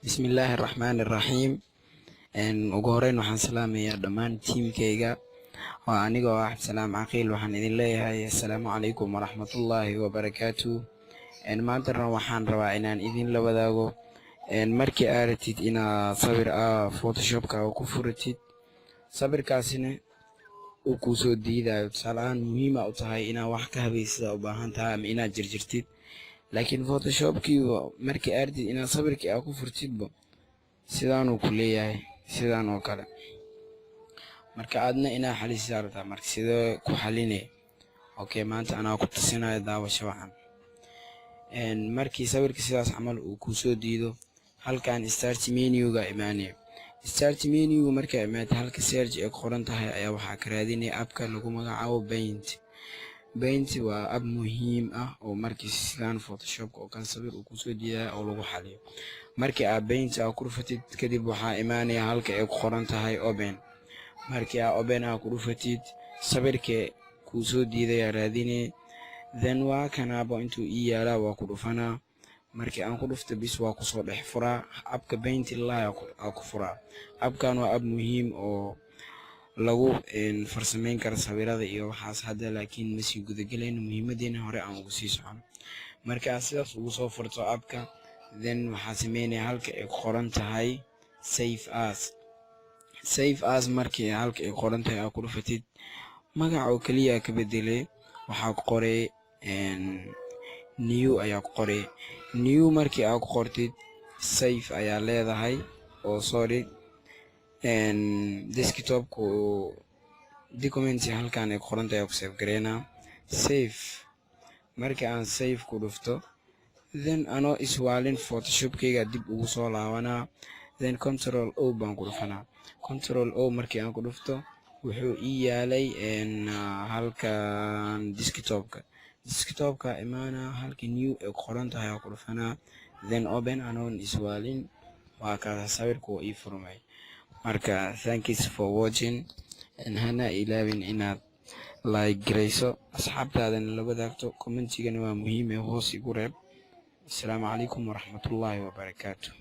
Bismillahirrahmanirrahiim. Ugu horeyn waxaan salaamayaa dhammaan tiimkayga waa aniga oo ah Cabdisalaam Caqiil. waxaan idin leeyahay assalaamu calaykum waraxmatullaahi wabarakaatuh. maantana waxaan rabaa inaan idin la wadaago markii aad rabtid inaad sawir photoshopka ku furatid sawirkaasina uu kuu soo diidayo, tusaale ahaan muhiim u tahay inaad wax ka habaysid u baahan tahay ama inaad jarjartid, laakiin photoshopkii markii aad rabtid inaad sawirkii aad ku furtidba sidaan uu ku leeyahay sidaan oo kale. marka aadna inaad xalisaa rabtaa, marka sidoo ku xalinay maanta anaa ku tusinayo daawasho wacan. markii sawirka sidaas camal uu ku soo diido halkan start menu-ga imaanaya. start menu marka imaad halka search ay qoran tahay ayaa waxaa ka raadinaya appka lagu magacaabo Paint waa app muhiim ah oo markii sidaan photoshopka oo kan sawir uu ku soo diidayo oo lagu xaliyo. markii aad Paint ku dhufatid kadib waxaa imaanaya halka ay qoran tahay open. markii aad open ku dhufatid sawirka ku soo diiday raadinay, then waa kanaaba intuu yaala waa ku dhufanaa. markii aan ku dhufto bis waa ku soo dhex furaa appka Paint ilaa ku furaa. appkan waa app muhiim oo lagu farsameyn karo sawirada iyo waxaas hadda, laakiin ma sii gudagelayno, muhiimadeena hore aan ugu sii socono. marka sidaas ugu soo furto appka, then waxaa sameynaya halka ay qoran tahay save as. markii halka ay qoran tahay aad ku dhufatid magaca oo kaliya ka bedelay, waxaa ku qoray new ayaa ku qoray new. markii aad ku qortid save ayaa leedahay oo desktop-ku document halkan ay qoran tahay ku save gareena save. markii aan save ku dhufto, then anoo iswaalin photoshopkayga dib ugu soo laabanaa, then control O baan ku dhufanaa. control O markii aan ku dhufto wuxuu yaalay halkan desktop-ka imaana halka new ay qoran tahay ku dhufanaa, then open anoon iswaalin waa ka sawirku ii furmay. marka thank you for watching, hana ilaawin inaad like gareyso, asxaabtaadana la wadaagto, commentigana waa muhiim hoos igu reeb. assalaamu calaykum waraxmatullaahi wabarakaatuh.